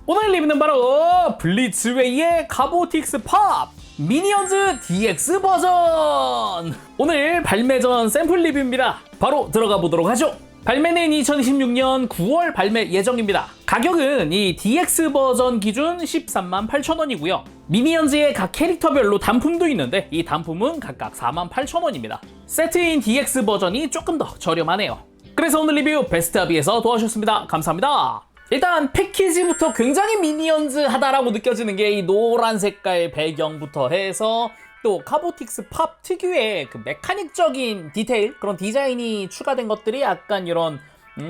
오늘 리뷰는 바로 블리츠웨이의 카보틱스 팝 미니언즈 DX 버전! 오늘 발매 전 샘플 리뷰입니다. 바로 들어가 보도록 하죠. 발매는 2026년 9월 발매 예정입니다. 가격은 이 DX 버전 기준 138,000원이고요. 미니언즈의 각 캐릭터별로 단품도 있는데 이 단품은 각각 48,000원입니다. 세트인 DX 버전이 조금 더 저렴하네요. 그래서 오늘 리뷰 베스트합의에서 도와주셨습니다. 감사합니다. 일단 패키지부터 굉장히 미니언즈하다라고 느껴지는 게 이 노란 색깔 배경부터 해서 또 카보틱스 팝 특유의 그 메카닉적인 디테일, 그런 디자인이 추가된 것들이 약간 이런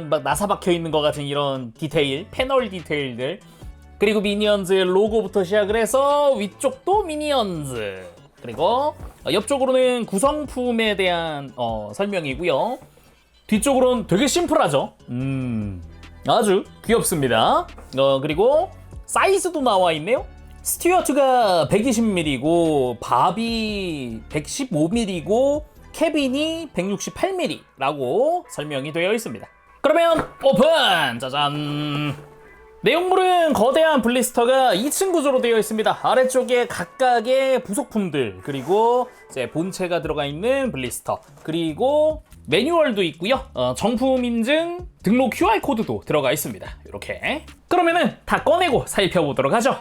막 나사 박혀 있는 것 같은 이런 디테일, 패널 디테일들, 그리고 미니언즈 로고부터 시작을 해서 위쪽도 미니언즈, 그리고 옆쪽으로는 구성품에 대한 설명이고요. 뒤쪽으로는 되게 심플하죠. 아주 귀엽습니다. 그리고 사이즈도 나와 있네요. 스튜어트가 120mm고 바비 115mm고 케빈이 168mm라고 설명이 되어 있습니다. 그러면 오픈! 짜잔! 내용물은 거대한 블리스터가 2층 구조로 되어 있습니다. 아래쪽에 각각의 부속품들, 그리고 이제 본체가 들어가 있는 블리스터, 그리고 매뉴얼도 있고요. 정품 인증, 등록 QR코드도 들어가 있습니다. 이렇게. 그러면은 다 꺼내고 살펴보도록 하죠.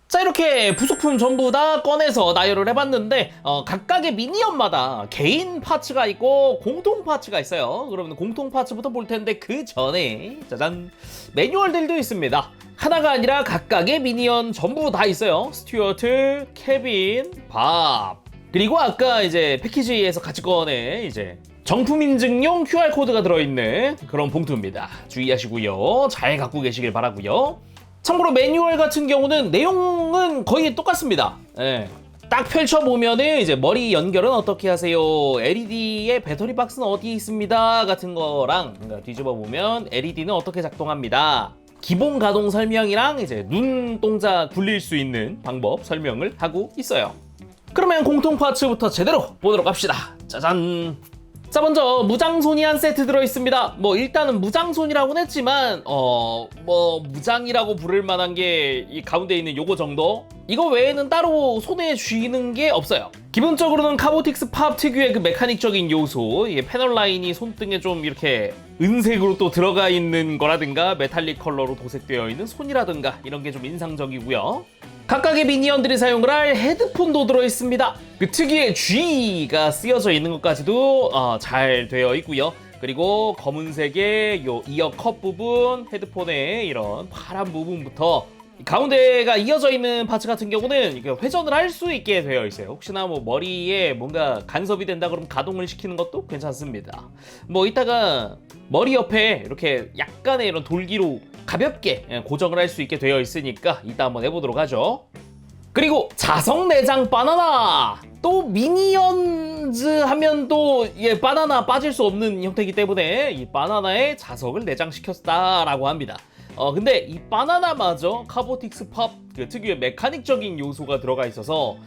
자, 이렇게 부속품 전부 다 꺼내서 나열을 해봤는데 각각의 미니언마다 개인 파츠가 있고 공통 파츠가 있어요. 그러면 공통 파츠부터 볼 텐데 그 전에 짜잔, 매뉴얼들도 있습니다. 하나가 아니라 각각의 미니언 전부 다 있어요. 스튜어트, 케빈, 밥, 그리고 아까 이제 패키지에서 같이 꺼내 이제 정품 인증용 QR코드가 들어있는 그런 봉투입니다. 주의하시고요. 잘 갖고 계시길 바라고요. 참고로 매뉴얼 같은 경우는 내용은 거의 똑같습니다. 예. 딱 펼쳐보면은 이제 머리 연결은 어떻게 하세요, LED의 배터리 박스는 어디에 있습니다 같은 거랑 뒤집어 보면 LED는 어떻게 작동합니다, 기본 가동 설명이랑 이제 눈동자 굴릴 수 있는 방법 설명을 하고 있어요. 그러면 공통 파츠부터 제대로 보도록 합시다. 짜잔! 자, 먼저 무장손이 한 세트 들어있습니다. 일단은 무장손이라고는 했지만 무장이라고 부를 만한 게 이 가운데 있는 요거 정도? 이거 외에는 따로 손에 쥐는 게 없어요. 기본적으로는 카보틱스 팝 특유의 그 메카닉적인 요소, 이게 패널 라인이 손등에 좀 이렇게 은색으로 또 들어가 있는 거라든가 메탈릭 컬러로 도색되어 있는 손이라든가 이런 게 좀 인상적이고요. 각각의 미니언들이 사용을 할 헤드폰도 들어있습니다. 그 특유의 G가 쓰여져 있는 것까지도 잘 되어 있고요. 그리고 검은색의 요 이어 컵 부분, 헤드폰의 이런 파란 부분부터 가운데가 이어져 있는 파츠 같은 경우는 회전을 할 수 있게 되어 있어요. 혹시나 머리에 뭔가 간섭이 된다 그러면 가동을 시키는 것도 괜찮습니다. 이따가 머리 옆에 이렇게 약간의 이런 돌기로 가볍게 고정을 할 수 있게 되어 있으니까 이따 한번 해보도록 하죠. 그리고 자석 내장 바나나! 또 미니언즈 하면 또 바나나 빠질 수 없는 형태이기 때문에 이 바나나에 자석을 내장시켰다라고 합니다. 근데 이 바나나마저 카보틱스 팝 그 특유의 메카닉적인 요소가 들어가 있어서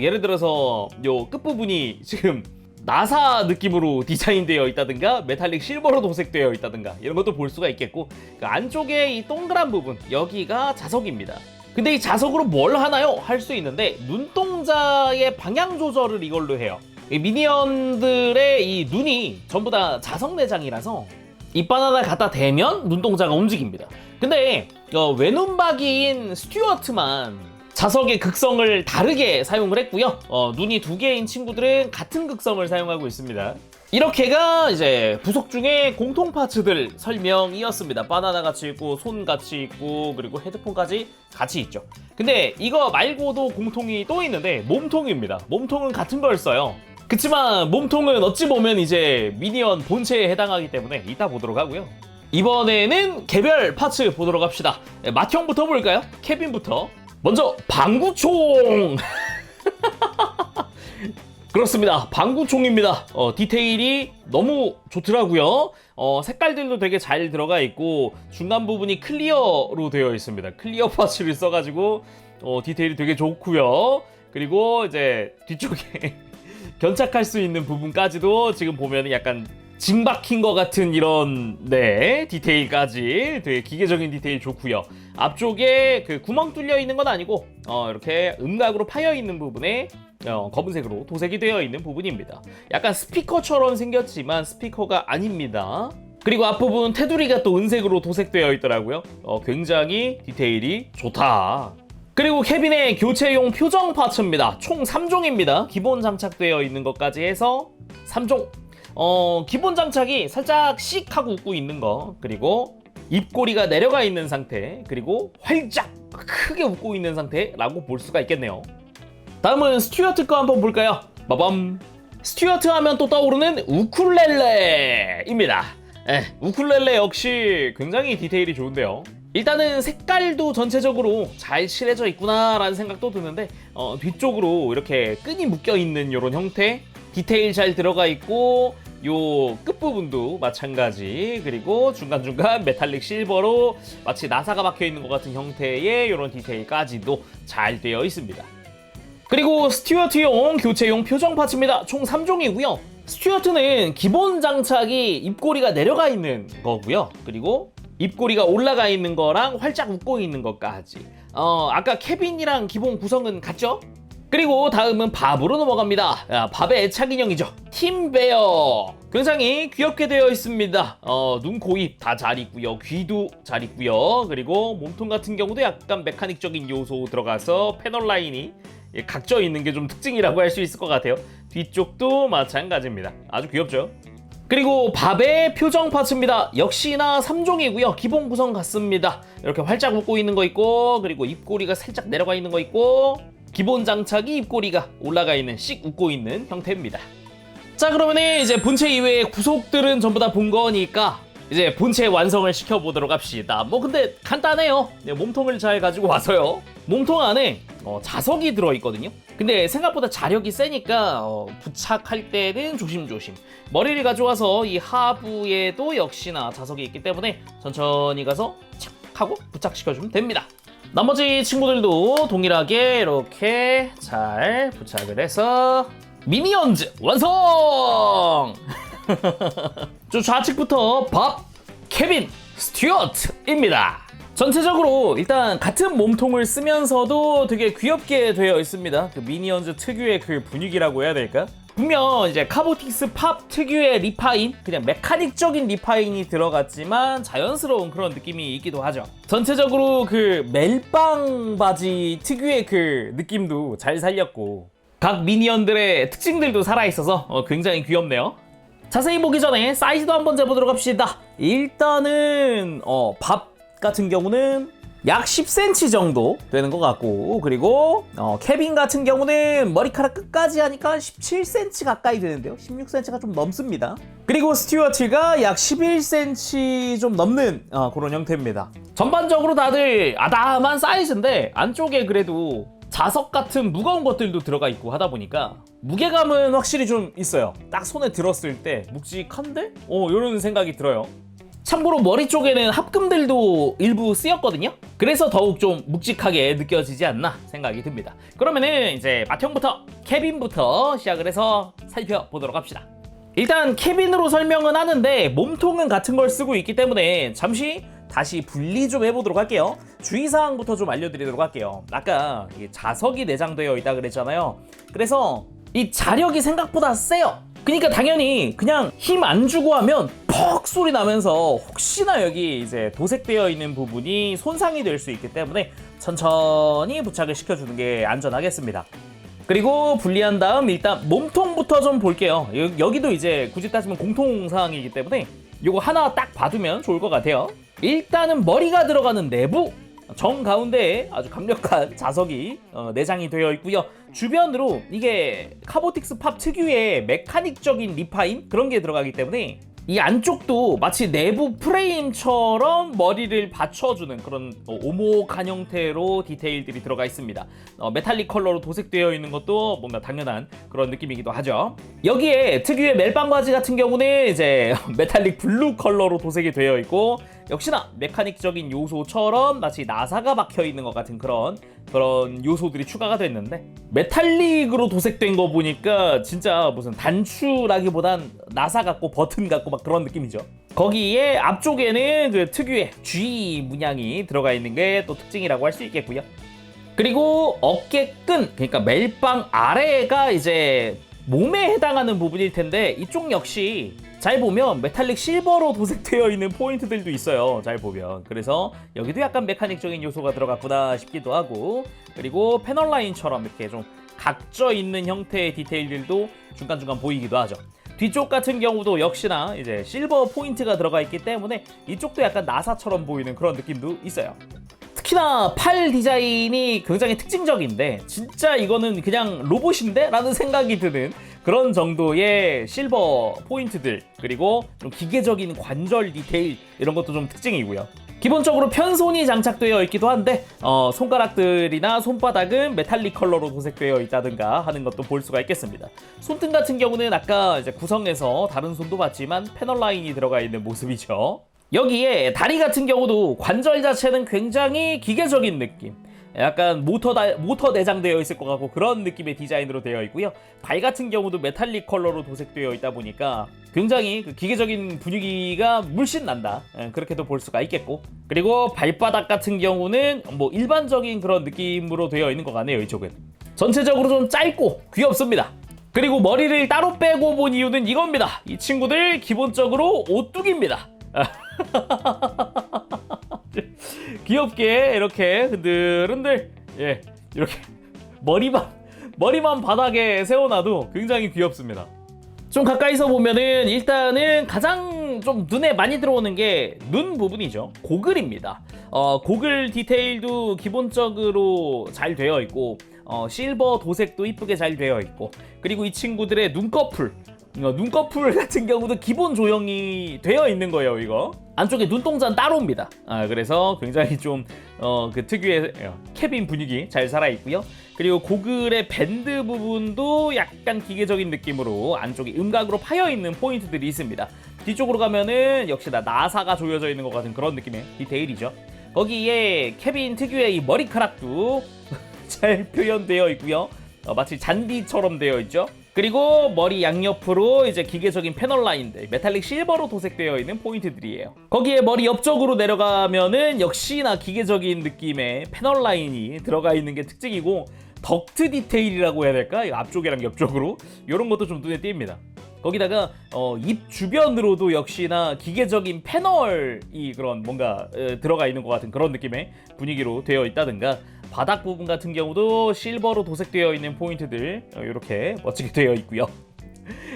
예를 들어서 요 끝부분이 지금 나사 느낌으로 디자인되어 있다든가 메탈릭 실버로 도색되어 있다든가 이런 것도 볼 수가 있겠고, 그 안쪽에 이 동그란 부분, 여기가 자석입니다. 근데 이 자석으로 뭘 하나요? 할 수 있는데 눈동자의 방향 조절을 이걸로 해요. 이 미니언들의 이 눈이 전부 다 자석 내장이라서 이 바나나 갖다 대면 눈동자가 움직입니다. 근데 외눈박이인 스튜어트만 자석의 극성을 다르게 사용을 했고요. 눈이 2개인 친구들은 같은 극성을 사용하고 있습니다. 이렇게가 이제 부속 중에 공통 파츠들 설명이었습니다. 바나나 같이 있고, 손 같이 있고, 그리고 헤드폰까지 같이 있죠. 근데 이거 말고도 공통이 또 있는데 몸통입니다. 몸통은 같은 걸 써요. 그치만 몸통은 어찌 보면 이제 미니언 본체에 해당하기 때문에 이따 보도록 하고요. 이번에는 개별 파츠 보도록 합시다. 맏형부터 볼까요? 케빈부터. 먼저 방구총! 그렇습니다. 방구총입니다. 디테일이 너무 좋더라고요. 색깔들도 되게 잘 들어가 있고 중간 부분이 클리어로 되어 있습니다. 클리어 파츠를 써가지고 디테일이 되게 좋고요. 그리고 이제 뒤쪽에 견착할 수 있는 부분까지도 지금 보면 약간 징 박힌 것 같은 이런 디테일까지 되게 기계적인 디테일 좋고요. 앞쪽에 그 구멍 뚫려 있는 건 아니고 이렇게 음각으로 파여 있는 부분에 검은색으로 도색이 되어 있는 부분입니다. 약간 스피커처럼 생겼지만 스피커가 아닙니다. 그리고 앞부분 테두리가 또 은색으로 도색되어 있더라고요. 굉장히 디테일이 좋다. 그리고 캐빈의 교체용 표정 파츠입니다. 총 3종입니다. 기본 장착되어 있는 것까지 해서 3종. 기본 장착이 살짝 씩 하고 웃고 있는 거, 그리고 입꼬리가 내려가 있는 상태, 그리고 활짝 크게 웃고 있는 상태라고 볼 수가 있겠네요. 다음은 스튜어트 거 한번 볼까요? 빠밤. 스튜어트 하면 또 떠오르는 우쿨렐레입니다. 우쿨렐레 역시 굉장히 디테일이 좋은데요. 일단은 색깔도 전체적으로 잘 칠해져 있구나 라는 생각도 드는데 뒤쪽으로 이렇게 끈이 묶여 있는 이런 형태, 디테일 잘 들어가 있고, 요 끝부분도 마찬가지, 그리고 중간중간 메탈릭 실버로 마치 나사가 박혀 있는 것 같은 형태의 이런 디테일까지도 잘 되어 있습니다. 그리고 스튜어트용 교체용 표정 파츠입니다. 총 3종이고요. 스튜어트는 기본 장착이 입꼬리가 내려가 있는 거고요. 그리고 입꼬리가 올라가 있는 거랑 활짝 웃고 있는 것까지. 아까 케빈이랑 기본 구성은 같죠? 그리고 다음은 밥으로 넘어갑니다. 밥의 애착 인형이죠. 팀베어. 굉장히 귀엽게 되어 있습니다. 눈, 코, 입 다 잘 있고요. 귀도 잘 있고요. 그리고 몸통 같은 경우도 약간 메카닉적인 요소 들어가서 패널 라인이 각져 있는 게 좀 특징이라고 할 수 있을 것 같아요. 뒤쪽도 마찬가지입니다. 아주 귀엽죠? 그리고 밥의 표정 파츠입니다. 역시나 3종이고요. 기본 구성 같습니다. 이렇게 활짝 웃고 있는 거 있고, 그리고 입꼬리가 살짝 내려가 있는 거 있고, 기본 장착이 입꼬리가 올라가 있는 씩 웃고 있는 형태입니다. 자, 그러면 이제 본체 이외의 구속들은 전부 다 본 거니까 이제 본체 완성을 시켜보도록 합시다. 근데 간단해요. 몸통을 잘 가지고 와서요. 몸통 안에 자석이 들어있거든요. 근데 생각보다 자력이 세니까 부착할 때는 조심조심. 머리를 가져와서 이 하부에도 역시나 자석이 있기 때문에 천천히 가서 착 하고 부착시켜주면 됩니다. 나머지 친구들도 동일하게 이렇게 잘 부착을 해서 미니언즈 완성! 좌측부터 밥, 케빈, 스튜어트입니다. 전체적으로 일단 같은 몸통을 쓰면서도 되게 귀엽게 되어 있습니다. 그 미니언즈 특유의 그 분위기라고 해야 될까? 분명 이제 카보틱스 팝 특유의 리파인, 그냥 메카닉적인 리파인이 들어갔지만 자연스러운 그런 느낌이 있기도 하죠. 전체적으로 그 멜빵 바지 특유의 그 느낌도 잘 살렸고, 각 미니언들의 특징들도 살아있어서 굉장히 귀엽네요. 자세히 보기 전에 사이즈도 한번 재보도록 합시다. 일단은 밥 같은 경우는 약 10cm 정도 되는 것 같고, 그리고 케빈 같은 경우는 머리카락 끝까지 하니까 17cm 가까이 되는데요. 16cm가 좀 넘습니다. 그리고 스튜어트가 약 11cm 좀 넘는 그런 형태입니다. 전반적으로 다들 아담한 사이즈인데 안쪽에 그래도 자석 같은 무거운 것들도 들어가 있고 하다 보니까 무게감은 확실히 좀 있어요. 딱 손에 들었을 때 묵직한데? 이런 생각이 들어요. 참고로 머리 쪽에는 합금들도 일부 쓰였거든요. 그래서 더욱 좀 묵직하게 느껴지지 않나 생각이 듭니다. 그러면은 이제 맏형부터 케빈부터 시작을 해서 살펴보도록 합시다. 일단 케빈으로 설명은 하는데 몸통은 같은 걸 쓰고 있기 때문에 잠시 다시 분리 좀 해보도록 할게요. 주의사항부터 좀 알려드리도록 할게요. 아까 자석이 내장되어 있다 그랬잖아요. 그래서 이 자력이 생각보다 세요. 그러니까 당연히 그냥 힘 안 주고 하면 퍽 소리 나면서 혹시나 여기 이제 도색되어 있는 부분이 손상이 될 수 있기 때문에 천천히 부착을 시켜주는 게 안전하겠습니다. 그리고 분리한 다음 일단 몸통부터 좀 볼게요. 여기도 이제 굳이 따지면 공통사항이기 때문에 요거 하나 딱 봐두면 좋을 것 같아요. 일단은 머리가 들어가는 내부 정 가운데에 아주 강력한 자석이 내장이 되어 있고요. 주변으로 이게 카보틱스 팝 특유의 메카닉적인 리파인 그런 게 들어가기 때문에 이 안쪽도 마치 내부 프레임처럼 머리를 받쳐주는 그런 오목한 형태로 디테일들이 들어가 있습니다. 메탈릭 컬러로 도색되어 있는 것도 뭔가 당연한 그런 느낌이기도 하죠. 여기에 특유의 멜빵 바지 같은 경우는 이제 메탈릭 블루 컬러로 도색이 되어 있고, 역시나 메카닉적인 요소처럼 마치 나사가 박혀 있는 것 같은 그런 그런 요소들이 추가가 됐는데, 메탈릭으로 도색된 거 보니까 진짜 무슨 단추라기보단 나사 같고 버튼 같고 막 그런 느낌이죠. 거기에 앞쪽에는 그 특유의 G 문양이 들어가 있는 게 또 특징이라고 할 수 있겠고요. 그리고 어깨끈, 그러니까 멜빵 아래가 이제 몸에 해당하는 부분일 텐데, 이쪽 역시 잘 보면 메탈릭 실버로 도색되어 있는 포인트들도 있어요. 잘 보면. 그래서 여기도 약간 메카닉적인 요소가 들어갔구나 싶기도 하고, 그리고 패널 라인처럼 이렇게 좀 각져 있는 형태의 디테일들도 중간중간 보이기도 하죠. 뒤쪽 같은 경우도 역시나 이제 실버 포인트가 들어가 있기 때문에 이쪽도 약간 나사처럼 보이는 그런 느낌도 있어요. 특히나 팔 디자인이 굉장히 특징적인데, 진짜 이거는 그냥 로봇인데? 라는 생각이 드는 그런 정도의 실버 포인트들, 그리고 좀 기계적인 관절 디테일, 이런 것도 좀 특징이고요. 기본적으로 편손이 장착되어 있기도 한데, 손가락들이나 손바닥은 메탈릭 컬러로 도색되어 있다든가 하는 것도 볼 수가 있겠습니다. 손등 같은 경우는 아까 이제 구성에서 다른 손도 봤지만 패널 라인이 들어가 있는 모습이죠. 여기에 다리 같은 경우도 관절 자체는 굉장히 기계적인 느낌, 약간 모터 내장되어 있을 것 같고 그런 느낌의 디자인으로 되어 있고요. 발 같은 경우도 메탈릭 컬러로 도색되어 있다 보니까 굉장히 그 기계적인 분위기가 물씬 난다, 그렇게도 볼 수가 있겠고, 그리고 발바닥 같은 경우는 뭐 일반적인 그런 느낌으로 되어 있는 것 같네요. 이쪽은 전체적으로 좀 짧고 귀엽습니다. 그리고 머리를 따로 빼고 본 이유는 이겁니다. 이 친구들 기본적으로 오뚜기입니다. 귀엽게 이렇게 흔들흔들, 예, 이렇게 머리만 바닥에 세워놔도 굉장히 귀엽습니다. 좀 가까이서 보면은 일단은 가장 좀 눈에 많이 들어오는 게 눈 부분이죠. 고글입니다. 고글 디테일도 기본적으로 잘 되어 있고, 실버 도색도 이쁘게 잘 되어 있고, 그리고 이 친구들의 눈꺼풀 같은 경우도 기본 조형이 되어 있는 거예요. 이거 안쪽에 눈동자는 따로입니다. 그래서 굉장히 좀 그 특유의 캐빈 분위기 잘 살아있고요. 그리고 고글의 밴드 부분도 약간 기계적인 느낌으로 안쪽에 음각으로 파여있는 포인트들이 있습니다. 뒤쪽으로 가면은 역시나 나사가 조여져 있는 것 같은 그런 느낌의 디테일이죠. 거기에 케빈 특유의 이 머리카락도 잘 표현되어 있고요. 마치 잔디처럼 되어 있죠. 그리고 머리 양옆으로 이제 기계적인 패널 라인들, 메탈릭 실버로 도색되어 있는 포인트들이에요. 거기에 머리 옆쪽으로 내려가면은 역시나 기계적인 느낌의 패널 라인이 들어가 있는 게 특징이고, 덕트 디테일이라고 해야 될까? 앞쪽이랑 옆쪽으로 이런 것도 좀 눈에 띕니다. 거기다가 입 주변으로도 역시나 기계적인 패널이 그런 뭔가 들어가 있는 것 같은 그런 느낌의 분위기로 되어 있다든가, 바닥 부분 같은 경우도 실버로 도색되어 있는 포인트들 이렇게 멋지게 되어 있고요.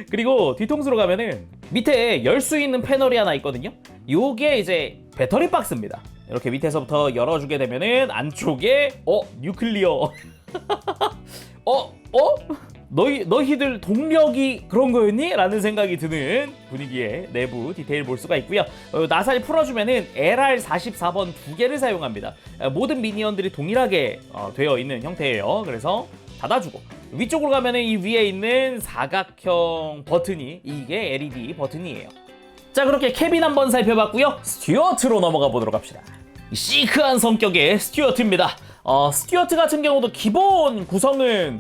그리고 뒤통수로 가면은 밑에 열 수 있는 패널이 하나 있거든요. 요게 이제 배터리 박스입니다. 이렇게 밑에서부터 열어주게 되면은 안쪽에 뉴클리어 너희들 동력이 그런 거였니? 라는 생각이 드는 분위기의 내부 디테일 볼 수가 있고요. 나사를 풀어주면은 LR44번 두 개를 사용합니다. 모든 미니언들이 동일하게 되어 있는 형태예요. 그래서 닫아주고, 위쪽으로 가면은 이 위에 있는 사각형 버튼이 이게 LED 버튼이에요. 자, 그렇게 캐빈 한번 살펴봤고요. 스튜어트로 넘어가 보도록 합시다. 시크한 성격의 스튜어트입니다. 스튜어트 같은 경우도 기본 구성은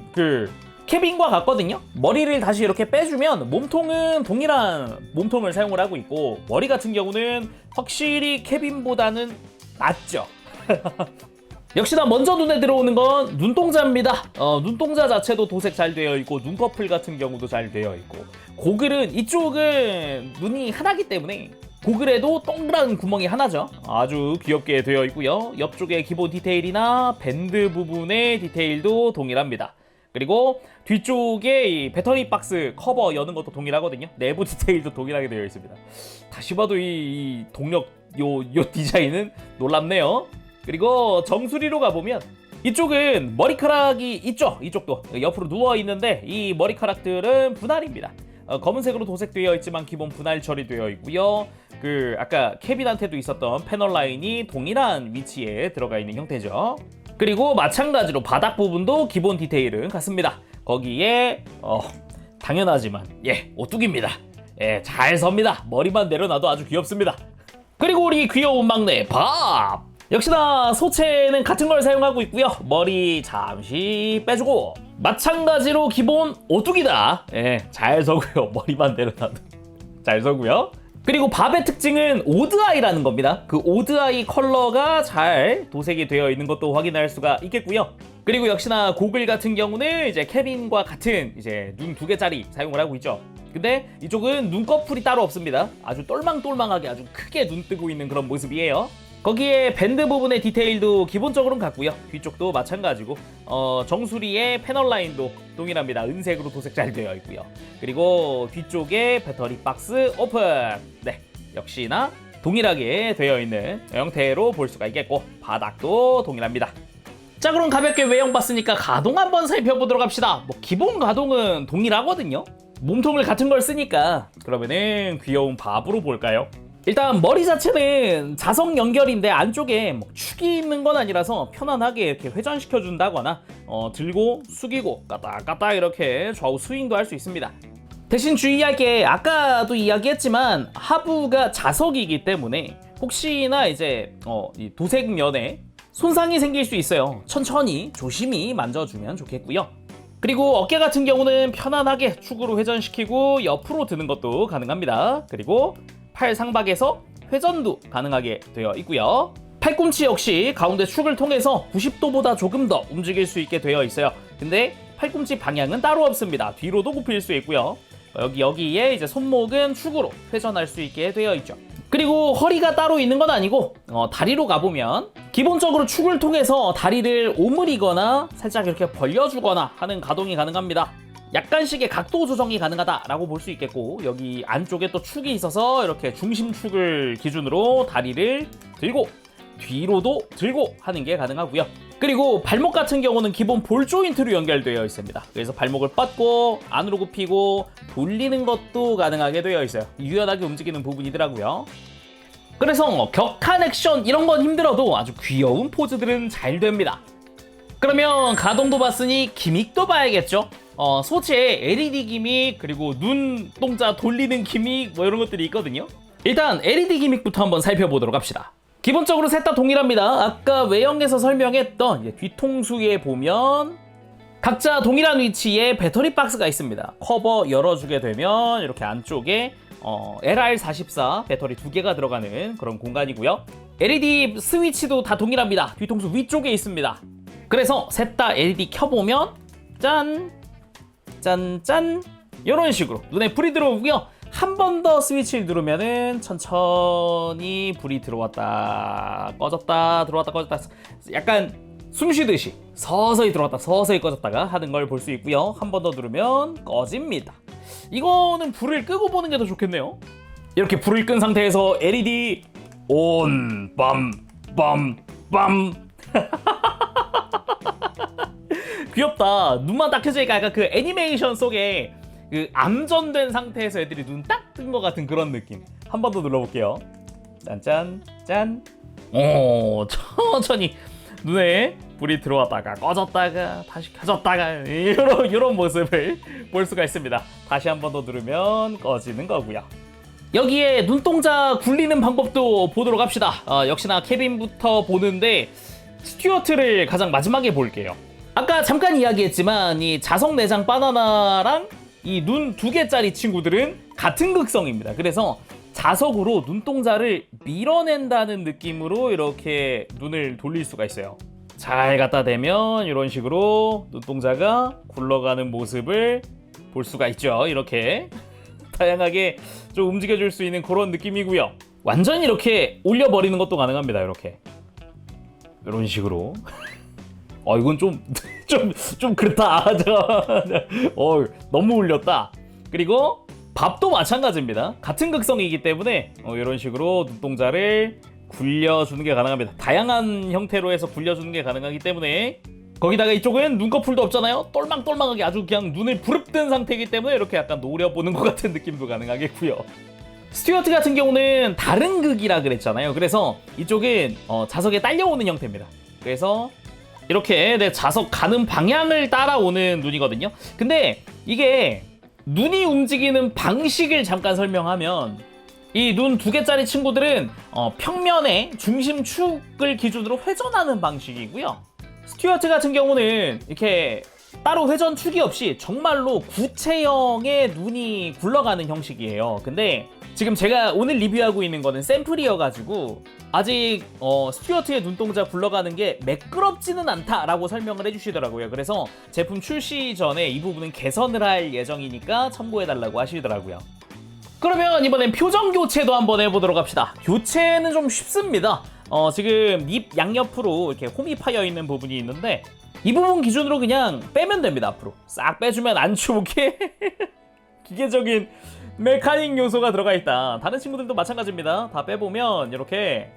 케빈과 같거든요. 머리를 다시 이렇게 빼주면 몸통은 동일한 몸통을 사용을 하고 있고, 머리 같은 경우는 확실히 케빈보다는 낫죠. 역시나 먼저 눈에 들어오는 건 눈동자입니다. 눈동자 자체도 도색 잘 되어 있고, 눈꺼풀 같은 경우도 잘 되어 있고, 고글은 이쪽은 눈이 하나기 때문에 고글에도 동그란 구멍이 하나죠. 아주 귀엽게 되어 있고요. 옆쪽에 기본 디테일이나 밴드 부분의 디테일도 동일합니다. 그리고 뒤쪽에 이 배터리 박스 커버 여는 것도 동일하거든요. 내부 디테일도 동일하게 되어 있습니다. 다시 봐도 이 동력 요 디자인은 놀랍네요. 그리고 정수리로 가보면 이쪽은 머리카락이 있죠. 이쪽도 옆으로 누워 있는데 이 머리카락들은 분할입니다. 검은색으로 도색되어 있지만 기본 분할 처리되어 있고요. 아까 케빈한테도 있었던 패널 라인이 동일한 위치에 들어가 있는 형태죠. 그리고 마찬가지로 바닥 부분도 기본 디테일은 같습니다. 거기에 당연하지만 오뚜기입니다. 잘 섭니다. 머리만 내려놔도 아주 귀엽습니다. 그리고 우리 귀여운 막내 밥! 역시나 소체는 같은 걸 사용하고 있고요. 머리 잠시 빼주고 마찬가지로 기본 오뚜기다. 예, 잘 서고요. 머리만 내려놔도 잘 서고요. 그리고 밥의 특징은 오드아이라는 겁니다. 그 오드아이 컬러가 잘 도색이 되어 있는 것도 확인할 수가 있겠고요. 그리고 역시나 고글 같은 경우는 이제 케빈과 같은 이제 눈 2개짜리 사용을 하고 있죠. 근데 이쪽은 눈꺼풀이 따로 없습니다. 아주 똘망똘망하게 아주 크게 눈 뜨고 있는 그런 모습이에요. 거기에 밴드 부분의 디테일도 기본적으로는 같고요. 뒤쪽도 마찬가지고 정수리의 패널 라인도 동일합니다. 은색으로 도색 잘 되어 있고요. 그리고 뒤쪽에 배터리 박스 오픈. 네, 역시나 동일하게 되어 있는 형태로 볼 수가 있겠고 바닥도 동일합니다. 자, 그럼 가볍게 외형 봤으니까 가동 한번 살펴보도록 합시다. 뭐 기본 가동은 동일하거든요. 몸통을 같은 걸 쓰니까 그러면은 귀여운 밥으로 볼까요? 일단 머리 자체는 자석 연결인데 안쪽에 뭐 축이 있는 건 아니라서 편안하게 이렇게 회전시켜 준다거나 들고 숙이고 까딱까딱 이렇게 좌우 스윙도 할 수 있습니다. 대신 주의할 게 아까도 이야기했지만 하부가 자석이기 때문에 혹시나 이제 이 도색면에 손상이 생길 수 있어요. 천천히 조심히 만져주면 좋겠고요. 그리고 어깨 같은 경우는 편안하게 축으로 회전시키고 옆으로 드는 것도 가능합니다. 그리고 팔 상박에서 회전도 가능하게 되어 있고요. 팔꿈치 역시 가운데 축을 통해서 90도보다 조금 더 움직일 수 있게 되어 있어요. 근데 팔꿈치 방향은 따로 없습니다. 뒤로도 굽힐 수 있고요. 여기에 이제 손목은 축으로 회전할 수 있게 되어 있죠. 그리고 허리가 따로 있는 건 아니고 다리로 가보면 기본적으로 축을 통해서 다리를 오므리거나 살짝 이렇게 벌려주거나 하는 가동이 가능합니다. 약간씩의 각도 조정이 가능하다라고 볼 수 있겠고 여기 안쪽에 또 축이 있어서 이렇게 중심축을 기준으로 다리를 들고 뒤로도 들고 하는 게 가능하고요. 그리고 발목 같은 경우는 기본 볼 조인트로 연결되어 있습니다. 그래서 발목을 뻗고 안으로 굽히고 돌리는 것도 가능하게 되어 있어요. 유연하게 움직이는 부분이더라고요. 그래서 격한 액션 이런 건 힘들어도 아주 귀여운 포즈들은 잘 됩니다. 그러면 가동도 봤으니 기믹도 봐야겠죠. 소체에 LED 기믹 그리고 눈동자 돌리는 기믹 뭐 이런 것들이 있거든요. 일단 LED 기믹부터 한번 살펴보도록 합시다. 기본적으로 셋 다 동일합니다. 아까 외형에서 설명했던 뒤통수에 보면 각자 동일한 위치에 배터리 박스가 있습니다. 커버 열어주게 되면 이렇게 안쪽에 LR44 배터리 2개가 들어가는 그런 공간이고요. LED 스위치도 다 동일합니다. 뒤통수 위쪽에 있습니다. 그래서 셋 다 LED 켜보면 짠! 짠짠! 이런 식으로 눈에 불이 들어오고요. 한 번 더 스위치를 누르면은 천천히 불이 들어왔다 꺼졌다 들어왔다 꺼졌다 약간 숨 쉬듯이 서서히 들어왔다 서서히 꺼졌다가 하는 걸 볼 수 있고요. 한 번 더 누르면 꺼집니다. 이거는 불을 끄고 보는 게 더 좋겠네요. 이렇게 불을 끈 상태에서 LED 온 빰빰빰 귀엽다. 눈만 딱 켜지니까 약간 그 애니메이션 속에 그 암전된 상태에서 애들이 눈 딱 뜬 것 같은 그런 느낌. 한 번 더 눌러볼게요. 짠짠 짠. 천천히 눈에 불이 들어왔다가 꺼졌다가 다시 켜졌다가 이런 모습을 볼 수가 있습니다. 다시 한 번 더 누르면 꺼지는 거고요. 여기에 눈동자 굴리는 방법도 보도록 합시다. 역시나 케빈부터 보는데 스튜어트를 가장 마지막에 볼게요. 아까 잠깐 이야기했지만 이 자석 내장 바나나랑 이 눈 2개짜리 친구들은 같은 극성입니다. 그래서 자석으로 눈동자를 밀어낸다는 느낌으로 이렇게 눈을 돌릴 수가 있어요. 잘 갖다 대면 이런 식으로 눈동자가 굴러가는 모습을 볼 수가 있죠. 이렇게 다양하게 좀 움직여줄 수 있는 그런 느낌이고요. 완전히 이렇게 올려버리는 것도 가능합니다. 이렇게 이런 식으로. 이건 좀 그렇다. 너무 울렸다. 그리고 밥도 마찬가지입니다. 같은 극성이기 때문에 이런 식으로 눈동자를 굴려주는 게 가능합니다. 다양한 형태로 해서 굴려주는 게 가능하기 때문에 거기다가 이쪽은 눈꺼풀도 없잖아요. 똘망똘망하게 아주 그냥 눈을 부릅뜬 상태이기 때문에 이렇게 약간 노려보는 것 같은 느낌도 가능하겠고요. 스튜어트 같은 경우는 다른 극이라 그랬잖아요. 그래서 이쪽은 자석에 딸려오는 형태입니다. 그래서 이렇게 내 자석 가는 방향을 따라오는 눈이거든요. 근데 이게 눈이 움직이는 방식을 잠깐 설명하면 이 눈 2개짜리 친구들은 평면의 중심축을 기준으로 회전하는 방식이고요. 스튜어트 같은 경우는 이렇게 따로 회전축이 없이 정말로 구체형의 눈이 굴러가는 형식이에요. 근데 지금 제가 오늘 리뷰하고 있는 거는 샘플이어가지고 아직 스튜어트의 눈동자 굴러가는 게 매끄럽지는 않다라고 설명을 해주시더라고요. 그래서 제품 출시 전에 이 부분은 개선을 할 예정이니까 참고해달라고 하시더라고요. 그러면 이번엔 표정 교체도 한번 해보도록 합시다. 교체는 좀 쉽습니다. 지금 입 양옆으로 이렇게 홈이 파여 있는 부분이 있는데 이 부분 기준으로 그냥 빼면 됩니다. 앞으로 싹 빼주면 안쪽에 기계적인 메카닉 요소가 들어가 있다. 다른 친구들도 마찬가지입니다. 다 빼보면 이렇게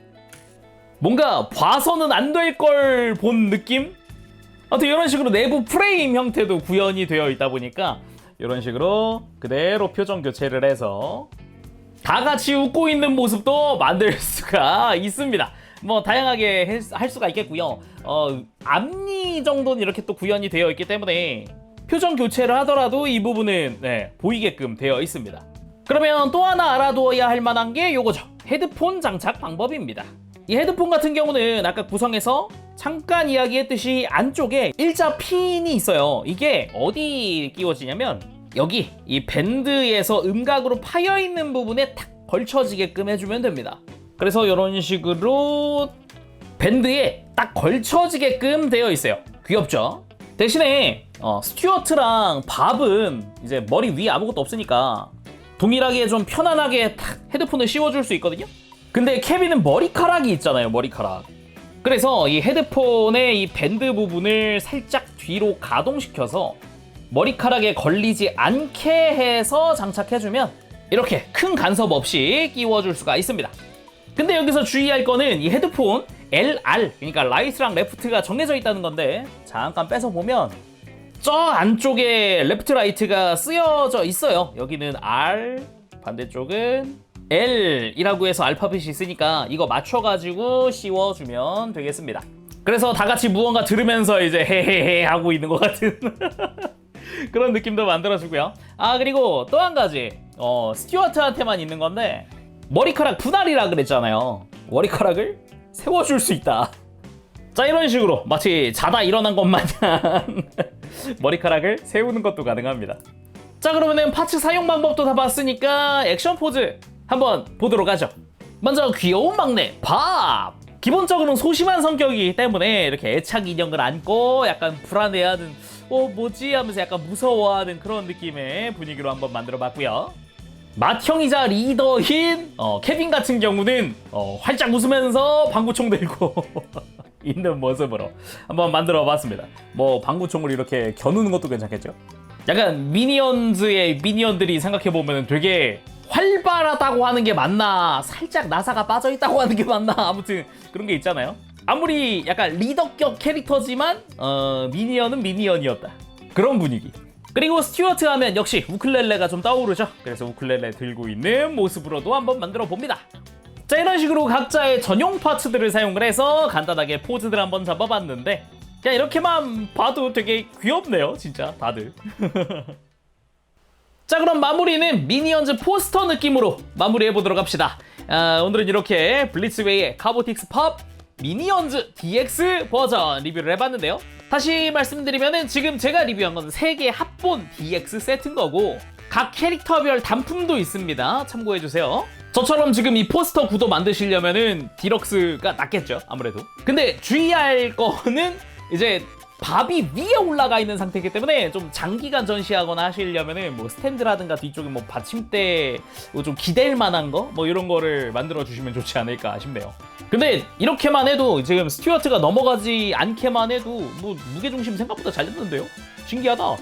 뭔가 봐서는 안 될 걸 본 느낌? 아무튼 이런 식으로 내부 프레임 형태도 구현이 되어 있다 보니까 이런 식으로 그대로 표정 교체를 해서 다 같이 웃고 있는 모습도 만들 수가 있습니다. 뭐 다양하게 할 수가 있겠고요. 앞니 정도는 이렇게 또 구현이 되어 있기 때문에 표정 교체를 하더라도 이 부분은 보이게끔 되어 있습니다. 그러면 또 하나 알아두어야 할 만한 게 요거죠. 헤드폰 장착 방법입니다. 이 헤드폰 같은 경우는 아까 구성에서 잠깐 이야기했듯이 안쪽에 일자 핀이 있어요. 이게 어디 끼워지냐면 여기 이 밴드에서 음각으로 파여있는 부분에 탁 걸쳐지게끔 해주면 됩니다. 그래서 이런 식으로 밴드에 딱 걸쳐지게끔 되어 있어요. 귀엽죠? 대신에 스튜어트랑 밥은 이제 머리 위에 아무것도 없으니까 동일하게 좀 편안하게 탁 헤드폰을 씌워줄 수 있거든요. 근데 케빈은 머리카락이 있잖아요. 머리카락. 그래서 이 헤드폰의 이 밴드 부분을 살짝 뒤로 가동시켜서 머리카락에 걸리지 않게 해서 장착해주면 이렇게 큰 간섭 없이 끼워줄 수가 있습니다. 근데 여기서 주의할 거는 이 헤드폰 LR, 그러니까 라이트랑 레프트가 정해져 있다는 건데 잠깐 빼서 보면 저 안쪽에 레프트 라이트가 쓰여져 있어요. 여기는 R, 반대쪽은 L이라고 해서 알파벳이 있으니까 이거 맞춰가지고 씌워주면 되겠습니다. 그래서 다 같이 무언가 들으면서 이제 헤헤헤 하고 있는 것 같은 그런 느낌도 만들어주고요. 그리고 또 한 가지 스튜어트한테만 있는 건데 머리카락 분할이라 그랬잖아요. 머리카락을 세워줄 수 있다. 자, 이런 식으로 마치 자다 일어난 것 마냥 머리카락을 세우는 것도 가능합니다. 자, 그러면은 파츠 사용 방법도 다 봤으니까 액션 포즈 한번 보도록 하죠. 먼저 귀여운 막내 밥! 기본적으로는 소심한 성격이기 때문에 이렇게 애착 인형을 안고 약간 불안해하는 뭐지? 하면서 약간 무서워하는 그런 느낌의 분위기로 한번 만들어 봤고요. 맏형이자 리더인 케빈 같은 경우는 활짝 웃으면서 방구총 들고 있는 모습으로 한번 만들어 봤습니다. 뭐 방구총을 이렇게 겨누는 것도 괜찮겠죠? 약간 미니언즈의 미니언들이 생각해보면 되게 활발하다고 하는 게 맞나, 살짝 나사가 빠져있다고 하는 게 맞나, 아무튼 그런 게 있잖아요. 아무리 약간 리더격 캐릭터지만 미니언은 미니언이었다, 그런 분위기. 그리고 스튜어트 하면 역시 우쿨렐레가 좀 떠오르죠. 그래서 우쿨렐레 들고 있는 모습으로도 한번 만들어 봅니다. 자, 이런 식으로 각자의 전용 파츠들을 사용을 해서 간단하게 포즈들 한번 잡아봤는데 그냥 이렇게만 봐도 되게 귀엽네요, 진짜 다들. 자, 그럼 마무리는 미니언즈 포스터 느낌으로 마무리해보도록 합시다. 오늘은 이렇게 블리츠웨이의 카보틱스 팝 미니언즈 DX 버전 리뷰를 해봤는데요. 다시 말씀드리면은 지금 제가 리뷰한 건 3개 합본 DX 세트인 거고 각 캐릭터별 단품도 있습니다. 참고해주세요. 저처럼 지금 이 포스터 구도 만드시려면은 디럭스가 낫겠죠, 아무래도. 근데 주의할 거는 이제 밥이 위에 올라가 있는 상태이기 때문에 좀 장기간 전시하거나 하시려면은 뭐 스탠드라든가 뒤쪽에 뭐 받침대 좀 기댈 만한 거 뭐 이런 거를 만들어 주시면 좋지 않을까 싶네요. 근데 이렇게만 해도 지금 스튜어트가 넘어가지 않게만 해도 뭐 무게중심 생각보다 잘 됐는데요? 신기하다.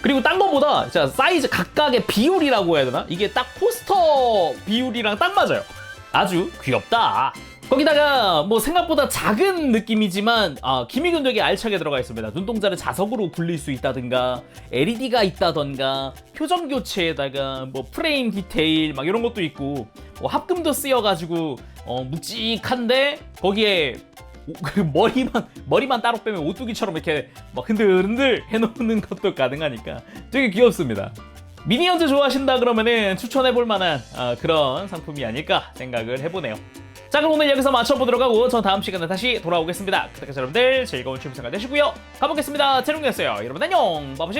그리고 딴 거보다 진짜 사이즈 각각의 비율이라고 해야 되나? 이게 딱 포스터 비율이랑 딱 맞아요. 아주 귀엽다. 거기다가 뭐 생각보다 작은 느낌이지만 기믹은 되게 알차게 들어가 있습니다. 눈동자를 자석으로 굴릴 수 있다든가 LED가 있다던가 표정 교체에다가 뭐 프레임 디테일 막 이런 것도 있고 뭐 합금도 쓰여가지고 묵직한데 거기에 그 머리만 따로 빼면 오뚜기처럼 이렇게 막 흔들흔들 해놓는 것도 가능하니까 되게 귀엽습니다. 미니언즈 좋아하신다 그러면은 추천해볼 만한 그런 상품이 아닐까 생각을 해보네요. 자, 그럼 오늘 여기서 마쳐보도록 하고 전 다음 시간에 다시 돌아오겠습니다. 그때까지 여러분들 즐거운 취미 생활 되시고요. 가보겠습니다. 재롱이었어요. 여러분 안녕. 바보시.